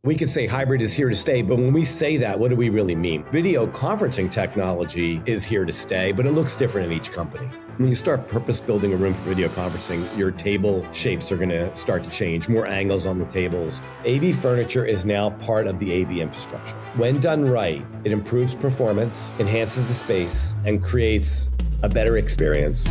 We could say hybrid is here to stay, but when we say that, what do we really mean? Video conferencing technology is here to stay, but it looks different in each company. When you start purpose building a room for video conferencing, your table shapes are going to start to change, more angles on the tables. AV furniture is now part of the AV infrastructure. When done right, it improves performance, enhances the space, and creates a better experience.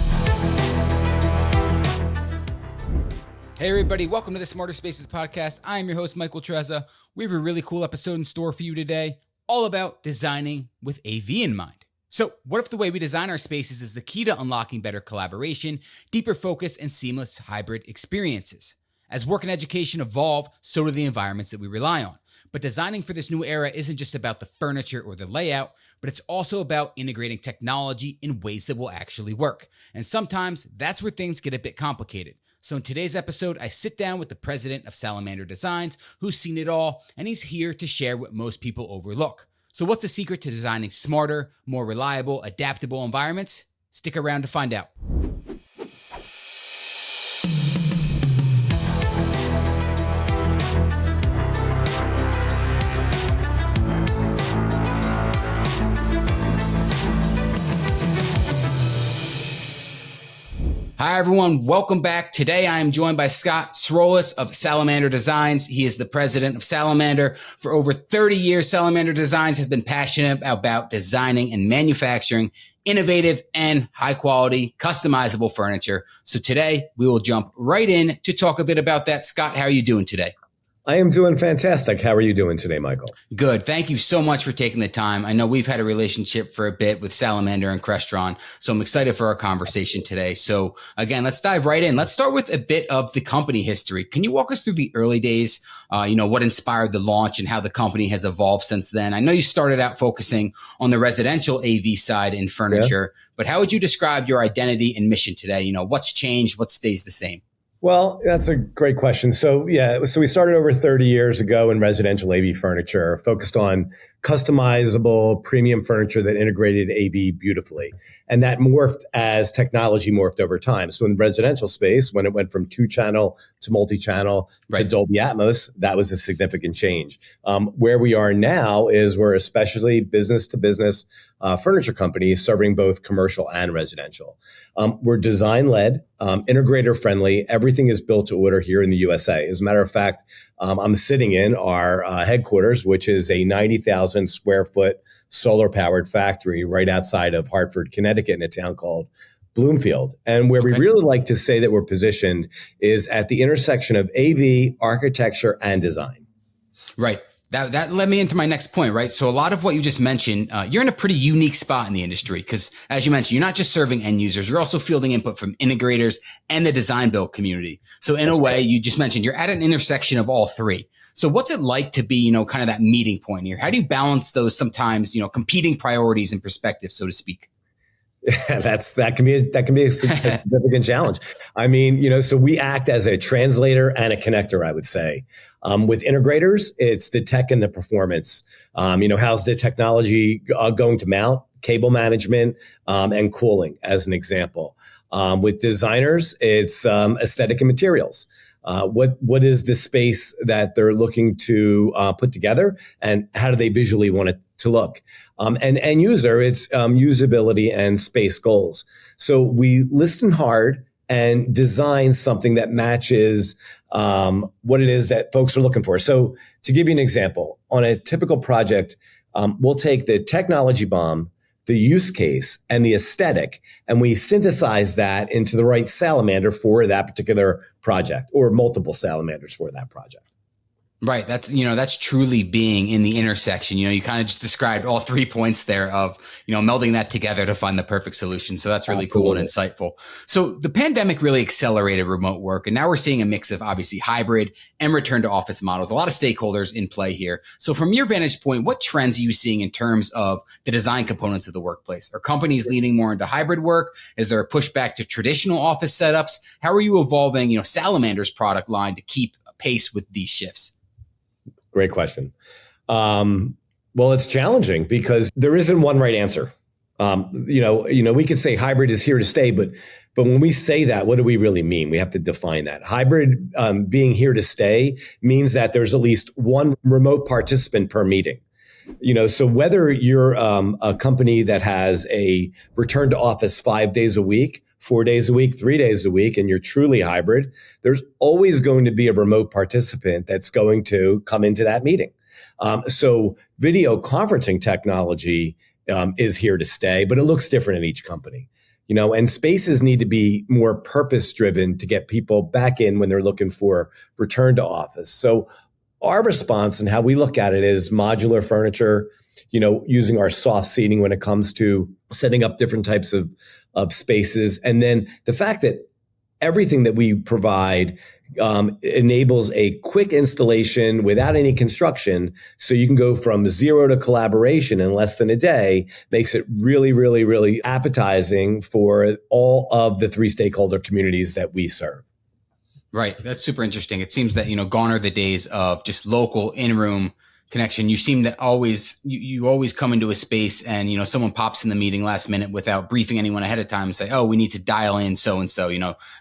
Hey everybody, welcome to the Smarter Spaces podcast. I am your host, Michael Trezza. We have a really cool episode in store for you today, all about designing with AV in mind. So what if the way we design our spaces is the key to unlocking better collaboration, deeper focus, and seamless hybrid experiences? As work and education evolve, so do the environments that we rely on. But designing for this new era isn't just about the furniture or the layout, but it's also about integrating technology in ways that will actually work. And sometimes that's where things get a bit complicated. So in today's episode, I sit down with the president of Salamander Designs, who's seen it all, and he's here to share what most people overlook. So what's the secret to designing smarter, more reliable, adaptable environments? Stick around to find out. Hi, everyone. Welcome back. Today, I am joined by Scott Srolas of Salamander Designs. He is the president of Salamander. For over 30 years, Salamander Designs has been passionate about designing and manufacturing innovative and high quality customizable furniture. So today, we will jump right in to talk a bit about that. Scott, how are you doing today? I am doing fantastic. How are you doing today, Michael? Good. Thank you so much for taking the time. I know we've had a relationship for a bit with Salamander and Crestron, so I'm excited for our conversation today. So again, let's dive right in. Let's start with a bit of the company history. Can you walk us through the early days, what inspired the launch and how the company has evolved since then? I know you started out focusing on the residential AV side in furniture, but how would you describe your identity and mission today? What's changed? What stays the same? Well, that's a great question. So we started over 30 years ago in residential AV furniture, focused on customizable premium furniture that integrated AV beautifully. And that morphed as technology morphed over time. So in the residential space, when it went from 2-channel to multi-channel to Dolby Atmos, that was a significant change. Where we are now is we're especially business to business furniture company serving both commercial and residential. We're design led, integrator friendly. Everything is built to order here in the USA. As a matter of fact, I'm sitting in our headquarters, which is a 90,000 square foot solar powered factory right outside of Hartford, Connecticut, in a town called Bloomfield. And where we really like to say that we're positioned is at the intersection of AV, architecture, and design. Right. That led me into my next point, right? So a lot of what you just mentioned, you're in a pretty unique spot in the industry because, as you mentioned, you're not just serving end users, you're also fielding input from integrators and the design build community. So in a way, you just mentioned you're at an intersection of all three. So what's it like to be, kind of that meeting point here? How do you balance those sometimes, competing priorities and perspectives, so to speak? Yeah, that can be a significant challenge. I mean, so we act as a translator and a connector, I would say. With integrators, it's the tech and the performance. How's the technology going to mount, cable management, and cooling, as an example. With designers, it's aesthetic and materials. What is the space that they're looking to put together, and how do they visually want it to look? And end user, it's usability and space goals. So we listen hard and design something that matches what it is that folks are looking for. So to give you an example, on a typical project, we'll take the technology bomb, the use case, and the aesthetic, and we synthesize that into the right salamander for that particular project, or multiple salamanders for that project. Right. That's truly being in the intersection. You kind of just described all 3 points there of, melding that together to find the perfect solution. So that's really cool and insightful. So the pandemic really accelerated remote work. And now we're seeing a mix of obviously hybrid and return to office models, a lot of stakeholders in play here. So from your vantage point, what trends are you seeing in terms of the design components of the workplace? Are companies leaning more into hybrid work? Is there a pushback to traditional office setups? How are you evolving, Salamander's product line to keep pace with these shifts? Great question. Well, it's challenging because there isn't one right answer. We could say hybrid is here to stay, but when we say that, what do we really mean? We have to define that. Hybrid being here to stay means that there's at least one remote participant per meeting. So whether you're a company that has a return to office 5 days a week, 4 days a week, 3 days a week, and you're truly hybrid, there's always going to be a remote participant that's going to come into that meeting. So video conferencing technology is here to stay, but it looks different in each company. And spaces need to be more purpose driven to get people back in when they're looking for return to office. So our response and how we look at it is modular furniture, using our soft seating when it comes to setting up different types of spaces. And then the fact that everything that we provide enables a quick installation without any construction. So you can go from zero to collaboration in less than a day, makes it really, really, really appetizing for all of the 3 stakeholder communities that we serve. Right. That's super interesting. It seems that, gone are the days of just local in-room connection. You seem to always, you always come into a space and, someone pops in the meeting last minute without briefing anyone ahead of time and say, oh, we need to dial in so-and-so,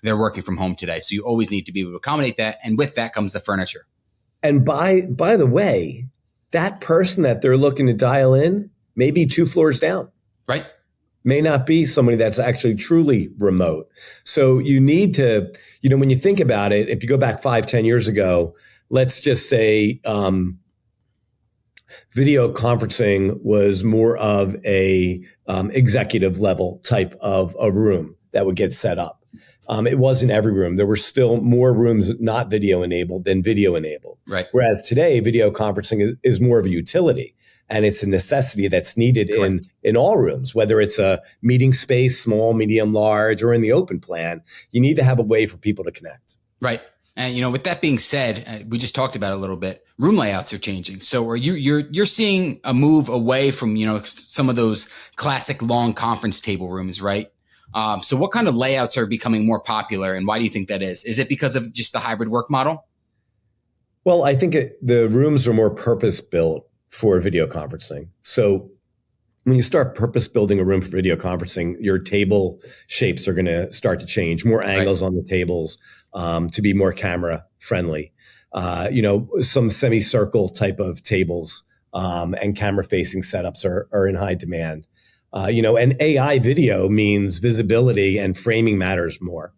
they're working from home today. So you always need to be able to accommodate that. And with that comes the furniture. And by the way, that person that they're looking to dial in may be 2 floors down. Right. May not be somebody that's actually truly remote. So you need to, when you think about it, if you go back 5-10 years ago, let's just say, video conferencing was more of a executive level type of a room that would get set up. It wasn't every room. There were still more rooms not video enabled than video enabled. Right. Whereas today, video conferencing is more of a utility. And it's a necessity that's needed in all rooms, whether it's a meeting space, small, medium, large, or in the open plan. You need to have a way for people to connect. Right. And, with that being said, we just talked about it a little bit. Room layouts are changing. So are you're seeing a move away from, some of those classic long conference table rooms, right? So what kind of layouts are becoming more popular, and why do you think that is? Is it because of just the hybrid work model? Well, I think the rooms are more purpose built for video conferencing. So when you start purpose building a room for video conferencing, your table shapes are going to start to change, more angles on the tables to be more camera friendly. Some semicircle type of tables and camera facing setups are in high demand. And AI video means visibility and framing matters more.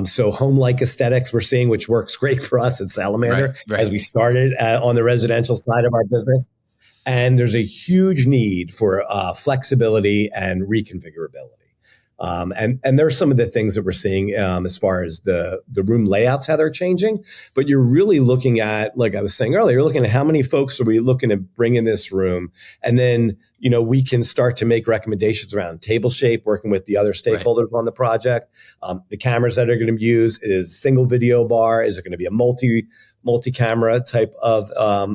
So home-like aesthetics we're seeing, which works great for us at Salamander as we started on the residential side of our business. And there's a huge need for flexibility and reconfigurability. And there's some of the things that we're seeing as far as the room layouts, how they're changing. But you're really looking at, like I was saying earlier, you're looking at how many folks are we looking to bring in this room. And then, we can start to make recommendations around table shape, working with the other stakeholders on the project. The cameras that are going to be used, is single video bar? Is it going to be a multi-camera type of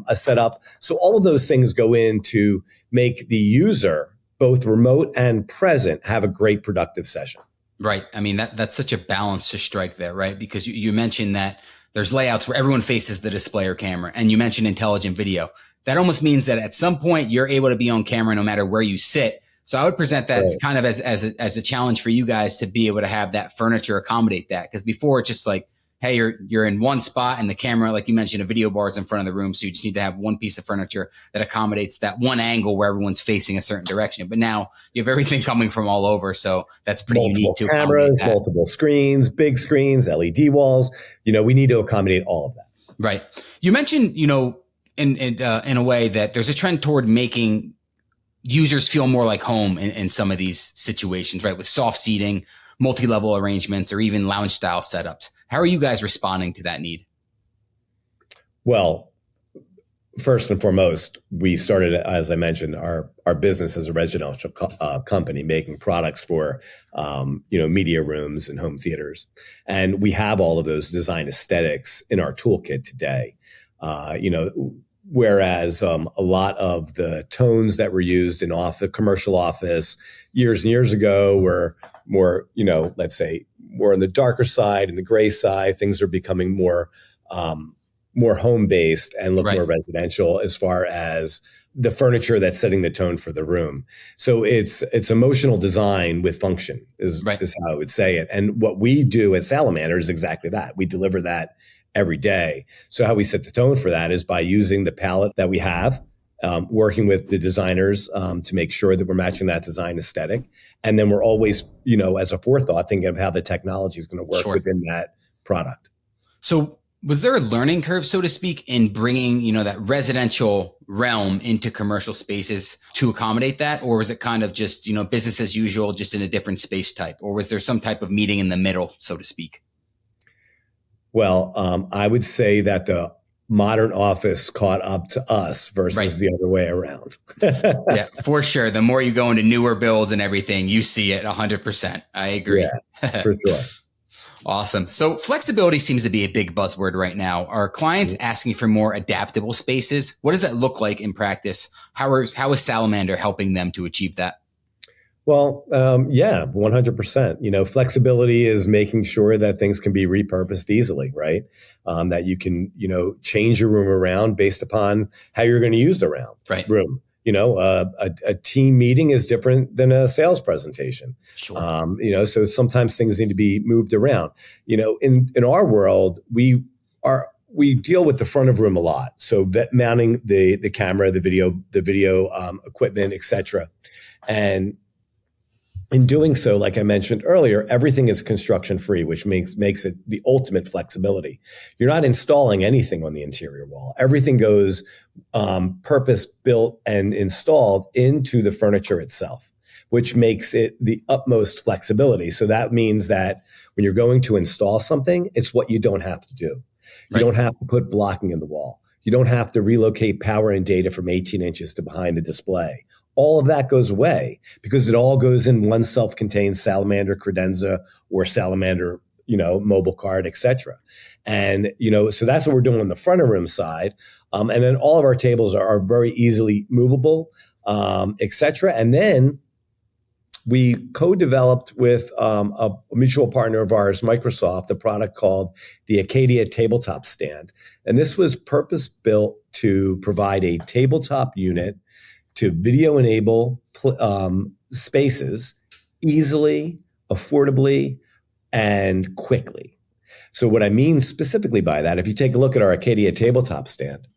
a setup? So all of those things go in to make the user, both remote and present, have a great productive session. Right. I mean, that's such a balance to strike there, right? Because you mentioned that there's layouts where everyone faces the display or camera, and you mentioned intelligent video. That almost means that at some point you're able to be on camera no matter where you sit. So I would present that kind of as a challenge for you guys to be able to have that furniture accommodate that. Because before it's just like, hey, you're in one spot and the camera, like you mentioned, a video bar is in front of the room. So you just need to have one piece of furniture that accommodates that one angle where everyone's facing a certain direction. But now you have everything coming from all over. So that's pretty unique to cameras, multiple screens, big screens, LED walls. We need to accommodate all of that. Right. You mentioned, in a way that there's a trend toward making users feel more like home in some of these situations, right? With soft seating, multi-level arrangements, or even lounge style setups. How are you guys responding to that need? Well, first and foremost, we started, as I mentioned, our business as a residential company, making products for, media rooms and home theaters. And we have all of those design aesthetics in our toolkit today. Whereas a lot of the tones that were used in commercial office years and years ago were more, let's say, more on the darker side and the gray side. Things are becoming more more home based and look Right. more residential as far as the furniture that's setting the tone for the room. So it's emotional design with function is Right. how I would say it. And what we do at Salamander is exactly that. We deliver that every day. So how we set the tone for that is by using the palette that we have, working with the designers to make sure that we're matching that design aesthetic. And then we're always, as a forethought, thinking of how the technology is going to work Sure. within that product. So was there a learning curve, so to speak, in bringing, that residential realm into commercial spaces to accommodate that? Or was it kind of just, business as usual, just in a different space type? Or was there some type of meeting in the middle, so to speak? Well, I would say that the modern office caught up to us versus Right. the other way around. Yeah, for sure. The more you go into newer builds and everything, you see it 100%. I agree. Yeah, for sure. Awesome. So flexibility seems to be a big buzzword right now. Are clients asking for more adaptable spaces? What does that look like in practice? How is Salamander helping them to achieve that? Well, yeah, 100%. Flexibility is making sure that things can be repurposed easily, right? That you can, change your room around based upon how you're going to use the room. A team meeting is different than a sales presentation. Sure. So sometimes things need to be moved around. In our world, we deal with the front of room a lot. So mounting the camera, the video equipment, et cetera. And in doing so, like I mentioned earlier, everything is construction free, which makes it the ultimate flexibility. You're not installing anything on the interior wall. Everything goes purpose built and installed into the furniture itself, which makes it the utmost flexibility. So that means that when you're going to install something, it's what you don't have to do. You don't have to put blocking in the wall. You don't have to relocate power and data from 18 inches to behind the display. All of that goes away because it all goes in one self-contained Salamander credenza or Salamander, mobile card, et cetera. And, so that's what we're doing on the front of room side. And then all of our tables are very easily movable, et cetera. And then we co-developed with a mutual partner of ours, Microsoft, a product called the Acadia Tabletop Stand. And this was purpose-built to provide a tabletop unit to video enable spaces easily, affordably, and quickly. So what I mean specifically by that, if you take a look at our Acadia Tabletop Stand,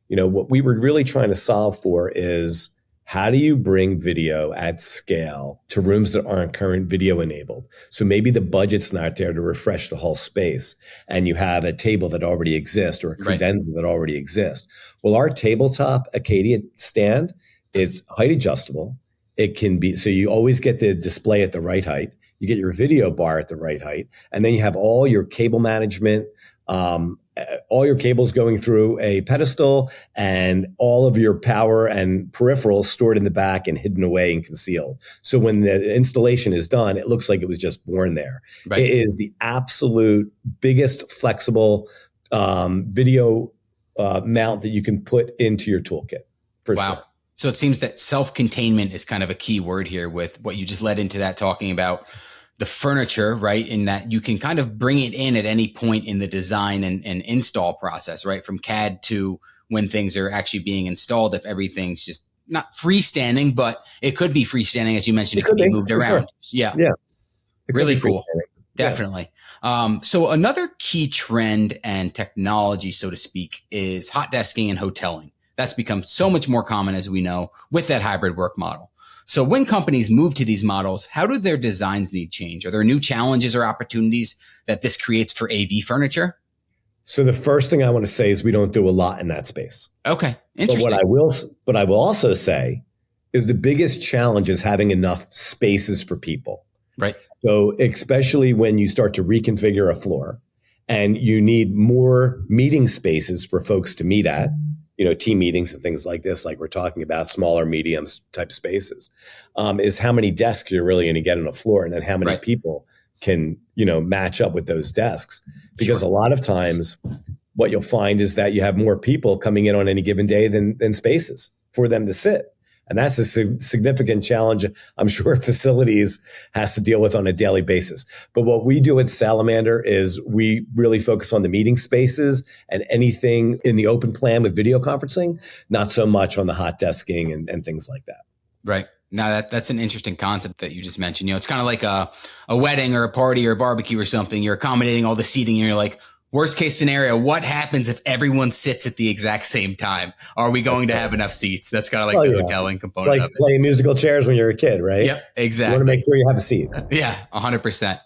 what we were really trying to solve for is how do you bring video at scale to rooms that aren't current video enabled? So maybe the budget's not there to refresh the whole space and you have a table that already exists or a credenza that already exists. Well, our tabletop Acadia stand is height adjustable. It can be, so you always get the display at the right height. You get your video bar at the right height. And then you have all your cable management, all your cables going through a pedestal and all of your power and peripherals stored in the back and hidden away and concealed. So when the installation is done, it looks like it was just born there. Right. It is the absolute biggest flexible video mount that you can put into your toolkit. For sure. So it seems that self-containment is kind of a key word here with what you just led into that, talking about the furniture, right? In that you can kind of bring it in at any point in the design and install process, right? From CAD to when things are actually being installed, if everything's just not freestanding, but it could be freestanding. As you mentioned, it could be moved around. Sure. Yeah. Really cool. Definitely. So another key trend and technology, so to speak, is hot desking and hoteling. That's become so much more common, as we know, with that hybrid work model. So when companies move to these models, how do their designs need change? Are there new challenges or opportunities that this creates for AV furniture? So the first thing I want to say is we don't do a lot in that space. Okay. Interesting. But I will also say is the biggest challenge is having enough spaces for people. Right. So especially when you start to reconfigure a floor and you need more meeting spaces for folks to meet at, team meetings and things like this, like we're talking about, smaller, mediums type spaces, is how many desks you're really going to get on a floor and then how many people can, match up with those desks. Because a lot of times what you'll find is that you have more people coming in on any given day than spaces for them to sit. And that's a significant challenge I'm sure facilities has to deal with on a daily basis. But what we do at Salamander is we really focus on the meeting spaces and anything in the open plan with video conferencing, not so much on the hot desking and things like that. Right. Now that's an interesting concept that you just mentioned. It's kind of like a wedding or a party or a barbecue or something. You're accommodating all the seating and you're like, worst case scenario, what happens if everyone sits at the exact same time? Are we going to have enough seats? That's kind of like the hoteling component of it. Like playing musical chairs when you're a kid, right? Yep, exactly. You want to make sure you have a seat. Yeah, 100%.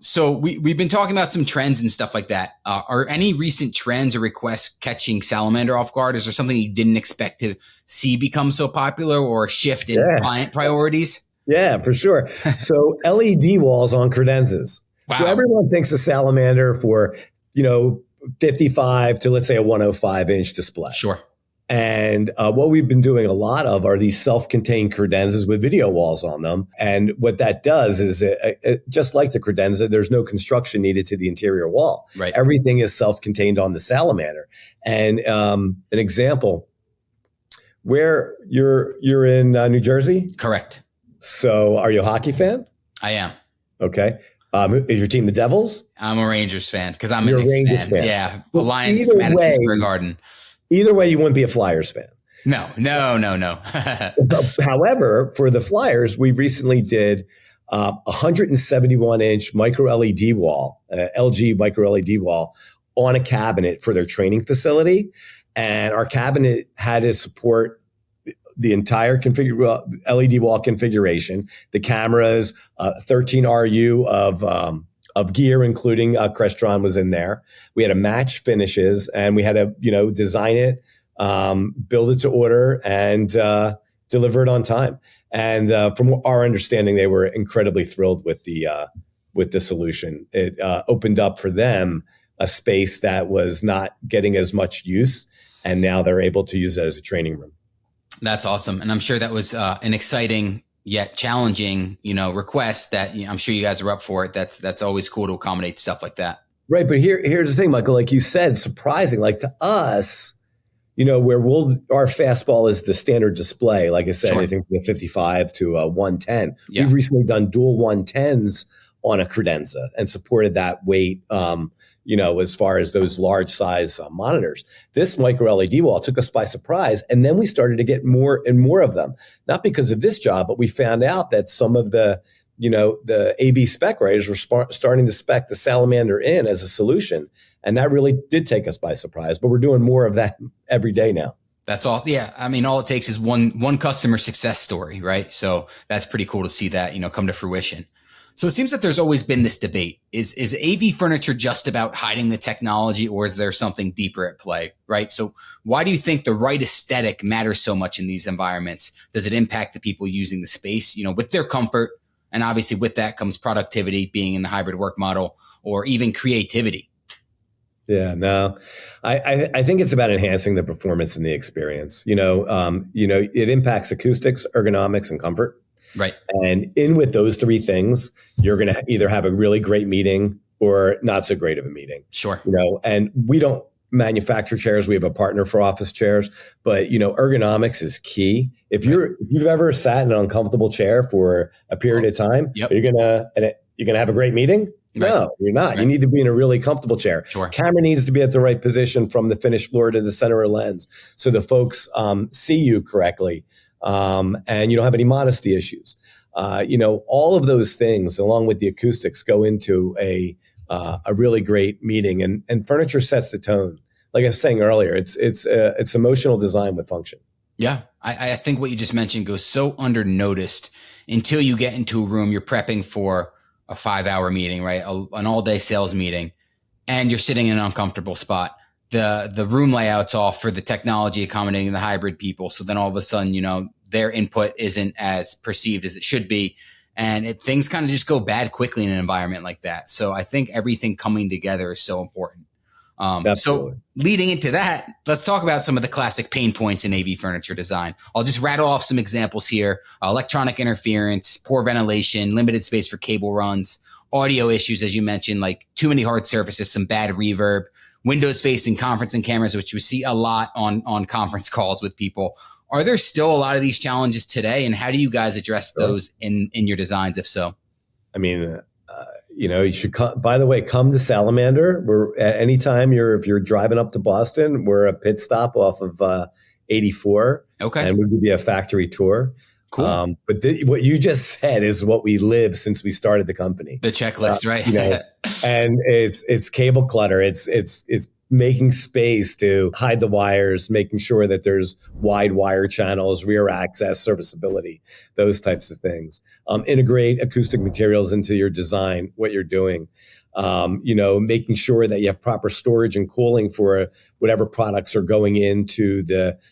So we've been talking about some trends and stuff like that. Are any recent trends or requests catching Salamander off guard? Is there something you didn't expect to see become so popular, or a shift in client priorities? Yeah, for sure. So LED walls on credenzas. Wow. So everyone thinks of Salamander for, 55 to, let's say, a 105 inch display. Sure. And what we've been doing a lot of are these self-contained credenzas with video walls on them. And what that does is, just like the credenza, there's no construction needed to the interior wall. Right. Everything is self-contained on the Salamander. And an example, where you're in New Jersey? Correct. So are you a hockey fan? I am. Okay. Is your team the Devils? I'm a Rangers fan because I'm a Rangers fan. Yeah. Alliance, Madison Square Garden. Either way, you wouldn't be a Flyers fan. No. However, for the Flyers, we recently did 171 inch micro LED wall, LG micro LED wall on a cabinet for their training facility. And our cabinet had to support the entire LED wall configuration, the cameras, 13 RU of gear, including Crestron was in there. We had to match finishes, and we had to, design it, build it to order, and deliver it on time. And from our understanding, they were incredibly thrilled with the solution. It opened up for them a space that was not getting as much use, and now they're able to use it as a training room. That's awesome. And I'm sure that was an exciting yet challenging, request that I'm sure you guys are up for it. That's always cool to accommodate stuff like that. Right. But here's the thing, Michael, like you said, surprising, like to us, where our fastball is the standard display, like I said, Sure. anything from a 55 to a 110. Yeah. We've recently done dual 110s on a credenza and supported that weight, as far as those large size monitors. This micro LED wall took us by surprise. And then we started to get more and more of them, not because of this job, but we found out that some of the AV spec writers were starting to spec the Salamander in as a solution. And that really did take us by surprise, but we're doing more of that every day now. That's all. Yeah. I mean, all it takes is one customer success story, right? So that's pretty cool to see that, come to fruition. So it seems that there's always been this debate. Is AV furniture just about hiding the technology, or is there something deeper at play, right? So why do you think the right aesthetic matters so much in these environments? Does it impact the people using the space, with their comfort? And obviously with that comes productivity, being in the hybrid work model, or even creativity. Yeah, no, I think it's about enhancing the performance and the experience. It impacts acoustics, ergonomics, and comfort. Right. And in with those three things, you're going to either have a really great meeting or not so great of a meeting. Sure. And we don't manufacture chairs. We have a partner for office chairs, but ergonomics is key. If you've ever sat in an uncomfortable chair for a period of time, Yep. you're going to have a great meeting. Right. No, you're not. Right. You need to be in a really comfortable chair. Sure. Camera needs to be at the right position from the finished floor to the center of lens, so the folks see you correctly. And you don't have any modesty issues. All of those things, along with the acoustics, go into a really great meeting. And furniture sets the tone. Like I was saying earlier, it's emotional design with function. Yeah, I think what you just mentioned goes so undernoticed until you get into a room. You're prepping for a 5-hour meeting, right? An all-day sales meeting, and you're sitting in an uncomfortable spot. The room layout's off for the technology accommodating the hybrid people. So then all of a sudden, their input isn't as perceived as it should be. And things kind of just go bad quickly in an environment like that. So I think everything coming together is so important. So leading into that, let's talk about some of the classic pain points in AV furniture design. I'll just rattle off some examples here. Electronic interference, poor ventilation, limited space for cable runs, audio issues, as you mentioned, like too many hard surfaces, some bad reverb, windows facing conferencing cameras, which we see a lot on conference calls with people, Are there still a lot of these challenges today? And how do you guys address those in your designs, if so? I mean, you should come, by the way, come to Salamander. We're at any time if you're driving up to Boston, we're a pit stop off of 84. Okay. And we'll give you a factory tour. Cool. But what you just said is what we live since we started the company. The checklist, right? And it's cable clutter. It's making space to hide the wires, making sure that there's wide wire channels, rear access, serviceability, those types of things. Integrate acoustic materials into your design, what you're doing. Making sure that you have proper storage and cooling for whatever products are going into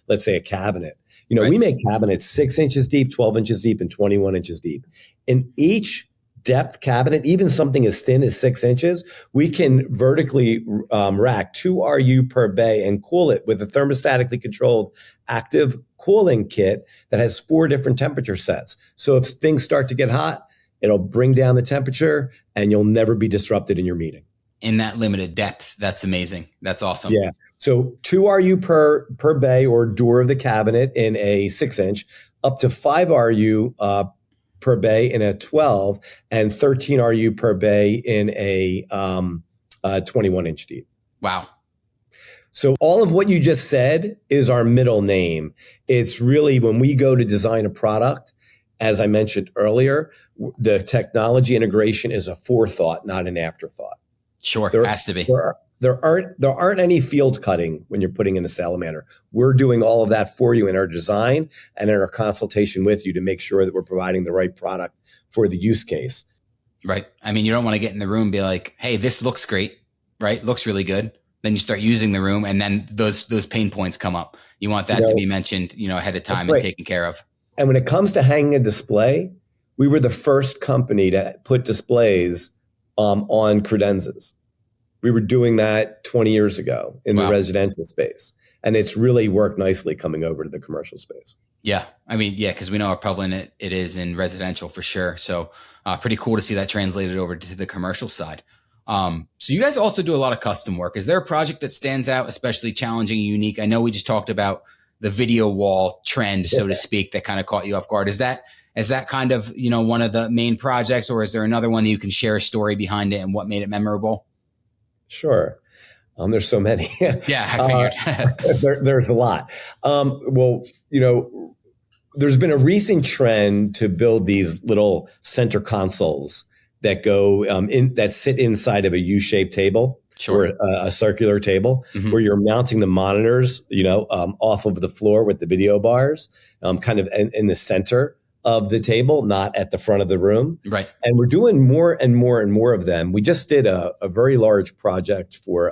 let's say a cabinet. Right. We make cabinets 6 inches deep, 12 inches deep, and 21 inches deep. In each depth cabinet, even something as thin as 6 inches, we can vertically rack 2 RU per bay and cool it with a thermostatically controlled active cooling kit that has 4 different temperature sets. So if things start to get hot, it'll bring down the temperature and you'll never be disrupted in your meeting. In that limited depth, that's amazing. That's awesome. Yeah. So 2 RU per bay or door of the cabinet in a 6 inch, up to 5 RU per bay in a 12, and 13 RU per bay in a 21 inch deep. Wow. So all of what you just said is our middle name. It's really when we go to design a product, as I mentioned earlier, the technology integration is a forethought, not an afterthought. Sure, has to be. There aren't any field cutting when you're putting in a Salamander. We're doing all of that for you in our design and in our consultation with you to make sure that we're providing the right product for the use case. Right. I mean, you don't want to get in the room and be like, hey, this looks great, right? Looks really good. Then you start using the room and then those pain points come up. You want that to be mentioned, ahead of time and taken care of. And when it comes to hanging a display, we were the first company to put displays on credenzas. We were doing that 20 years ago in the residential space. And it's really worked nicely coming over to the commercial space. Yeah. I mean, because we know how prevalent it is in residential for sure. So pretty cool to see that translated over to the commercial side. So you guys also do a lot of custom work. Is there a project that stands out, especially challenging and unique? I know we just talked about the video wall trend, so to speak, that kind of caught you off guard. Is that kind of, one of the main projects, or is there another one that you can share a story behind it and what made it memorable? Sure. There's so many. Yeah, I figured. There's a lot. There's been a recent trend to build these little center consoles that go that sit inside of a U-shaped table. Sure. Or a circular table where you're mounting the monitors, off of the floor with the video bars, kind of in the center of the table, not at the front of the room. Right. And we're doing more and more and more of them. We just did a very large project for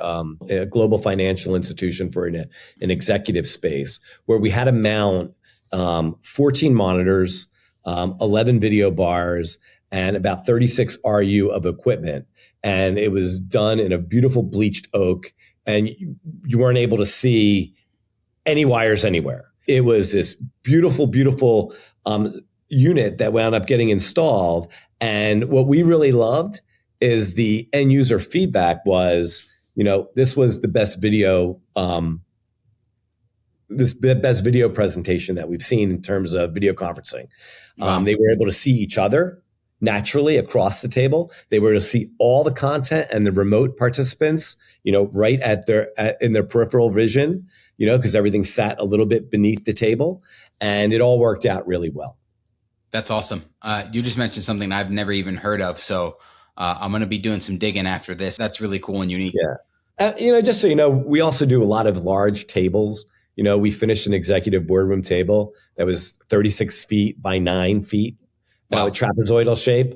a global financial institution for an executive space where we had to mount 14 monitors, 11 video bars, and about 36 RU of equipment. And it was done in a beautiful bleached oak, and you weren't able to see any wires anywhere. It was this beautiful, beautiful unit that wound up getting installed. And what we really loved is the end user feedback was, this was the best video, best video presentation that we've seen in terms of video conferencing. Wow. They were able to see each other naturally across the table. They were able to see all the content and the remote participants, right in their peripheral vision, because everything sat a little bit beneath the table, and it all worked out really well. That's awesome. You just mentioned something I've never even heard of. So I'm going to be doing some digging after this. That's really cool and unique. Yeah. Just so you know, we also do a lot of large tables. We finished an executive boardroom table that was 36 feet by 9 feet. Wow. Trapezoidal shape.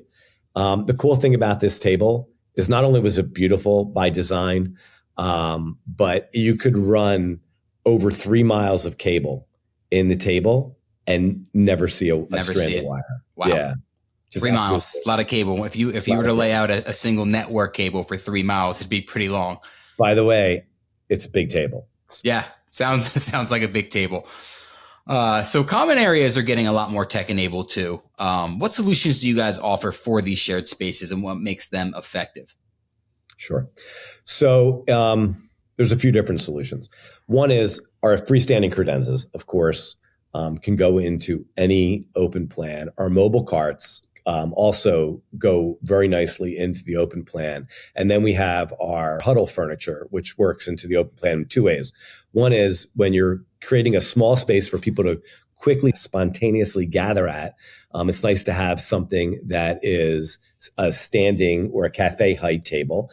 The cool thing about this table is not only was it beautiful by design, but you could run over 3 miles of cable in the table and never see a strand of wire. Wow. Yeah. 3 miles, a lot of cable. If you were to lay out a single network cable for 3 miles, it'd be pretty long. By the way, it's a big table. Yeah. Sounds like a big table. So common areas are getting a lot more tech enabled too. What solutions do you guys offer for these shared spaces and what makes them effective? Sure. So there's a few different solutions. One is our freestanding credenzas, of course. can go into any open plan. Our mobile carts also go very nicely into the open plan. And then we have our huddle furniture, which works into the open plan in two ways. One is when you're creating a small space for people to quickly, spontaneously gather at. It's nice to have something that is a standing or a cafe height table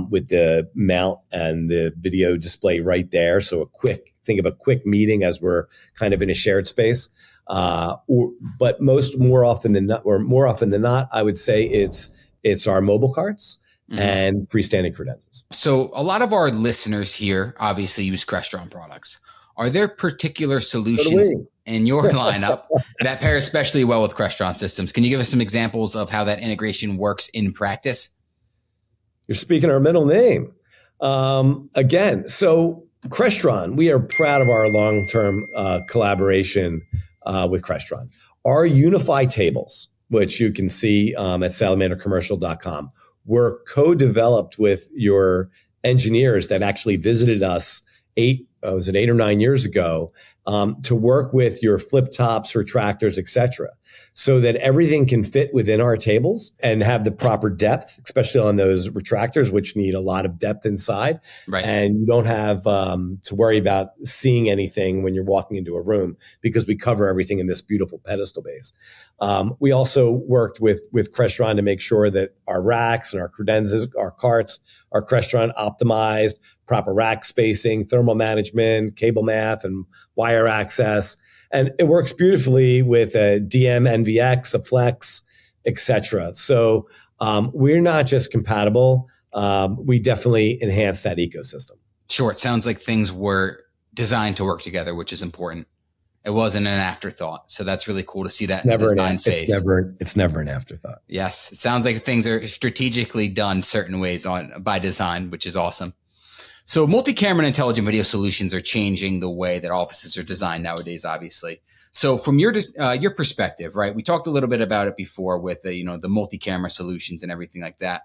with the mount and the video display right there. So think of a quick meeting as we're kind of in a shared space. But more often than not, I would say it's our mobile carts and freestanding credenzas. So a lot of our listeners here obviously use Crestron products. Are there particular solutions in your lineup that pair especially well with Crestron systems? Can you give us some examples of how that integration works in practice? You're speaking our middle name. Again, so Crestron, we are proud of our long-term collaboration with Crestron. Our Unify tables, which you can see at salamandercommercial.com, were co-developed with your engineers that actually visited us 8 or 9 years ago to work with your flip tops, retractors, etc., so that everything can fit within our tables and have the proper depth, especially on those retractors, which need a lot of depth inside. Right. And you don't have to worry about seeing anything when you're walking into a room because we cover everything in this beautiful pedestal base. We also worked with Crestron to make sure that our racks and our credenzas, our carts, are Crestron optimized, proper rack spacing, thermal management, cable math, and wire access. And it works beautifully with a DM, NVX, a Flex, etc. So we're not just compatible. We definitely enhance that ecosystem. Sure. It sounds like things were designed to work together, which is important. It wasn't an afterthought. So that's really cool to see that. It's never an afterthought. Yes. It sounds like things are strategically done certain ways by design, which is awesome. So multi-camera and intelligent video solutions are changing the way that offices are designed nowadays, obviously. So from your perspective, right? We talked a little bit about it before with the multi-camera solutions and everything like that.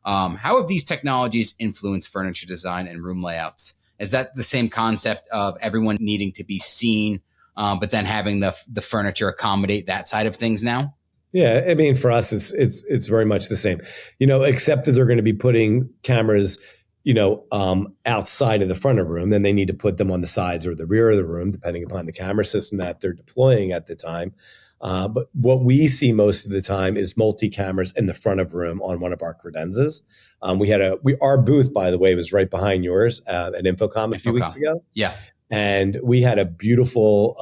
How have these technologies influenced furniture design and room layouts? Is that the same concept of everyone needing to be seen, but then having the furniture accommodate that side of things now? Yeah, I mean, for us, it's very much the same, except that they're going to be putting cameras outside of the front of the room, then they need to put them on the sides or the rear of the room, depending upon the camera system that they're deploying at the time. But what we see most of the time is multi-cameras in the front of the room on one of our credenzas. Our booth, by the way, was right behind yours at InfoComm a few weeks ago. Yeah. And we had a beautiful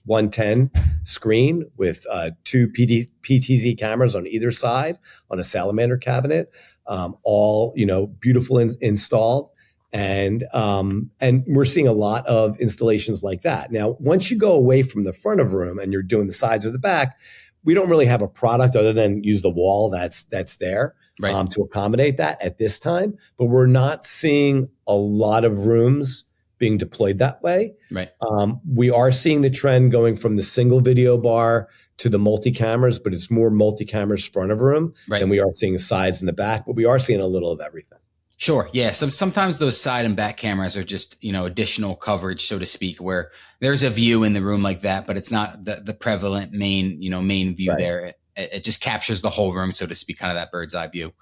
110 screen with two PTZ cameras on either side on a Salamander cabinet. All beautiful installed, and we're seeing a lot of installations like that. Now, once you go away from the front of the room and you're doing the sides or the back, we don't really have a product other than use the wall that's there to accommodate that at this time. But we're not seeing a lot of rooms being deployed that way. Right. We are seeing the trend going from the single video bar to the multi-cameras, but it's more multi-cameras front of room than we are seeing sides in the back, but we are seeing a little of everything. Sure. Yeah. So sometimes those side and back cameras are just, additional coverage, so to speak, where there's a view in the room like that, but it's not the prevalent main view there. It just captures the whole room, so to speak, kind of that bird's eye view,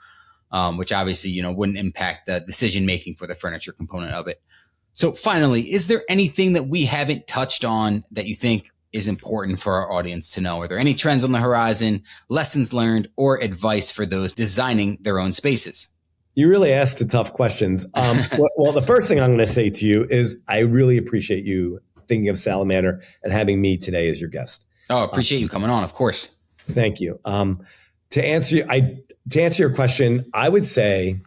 which obviously, wouldn't impact the decision-making for the furniture component of it. So finally, is there anything that we haven't touched on that you think is important for our audience to know? Are there any trends on the horizon, lessons learned, or advice for those designing their own spaces? You really asked the tough questions. Well, the first thing I'm going to say to you is I really appreciate you thinking of Salamander and having me today as your guest. Oh, appreciate you coming on, of course. Thank you. To answer your question, I would say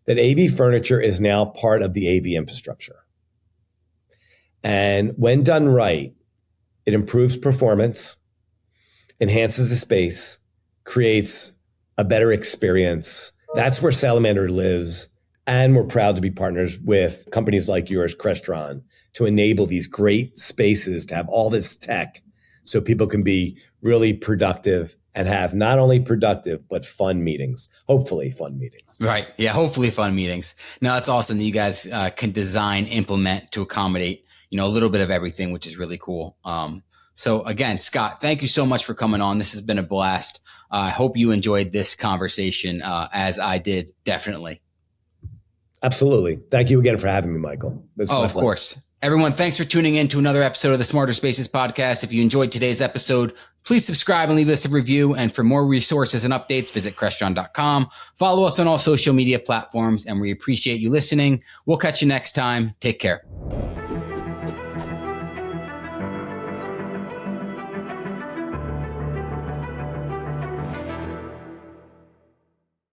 that AV furniture is now part of the AV infrastructure. And when done right, it improves performance, enhances the space, creates a better experience. That's where Salamander lives. And we're proud to be partners with companies like yours, Crestron, to enable these great spaces to have all this tech so people can be really productive and have not only productive, but fun meetings, hopefully fun meetings. Right. Yeah. Hopefully fun meetings. No, that's awesome that you guys can design, implement to accommodate, a little bit of everything, which is really cool. So again, Scott, thank you so much for coming on. This has been a blast. I hope you enjoyed this conversation as I did, definitely. Absolutely. Thank you again for having me, Michael. Of course. Everyone, thanks for tuning in to another episode of the Smarter Spaces podcast. If you enjoyed today's episode, please subscribe and leave us a review. And for more resources and updates, visit Crestron.com. Follow us on all social media platforms, and we appreciate you listening. We'll catch you next time. Take care.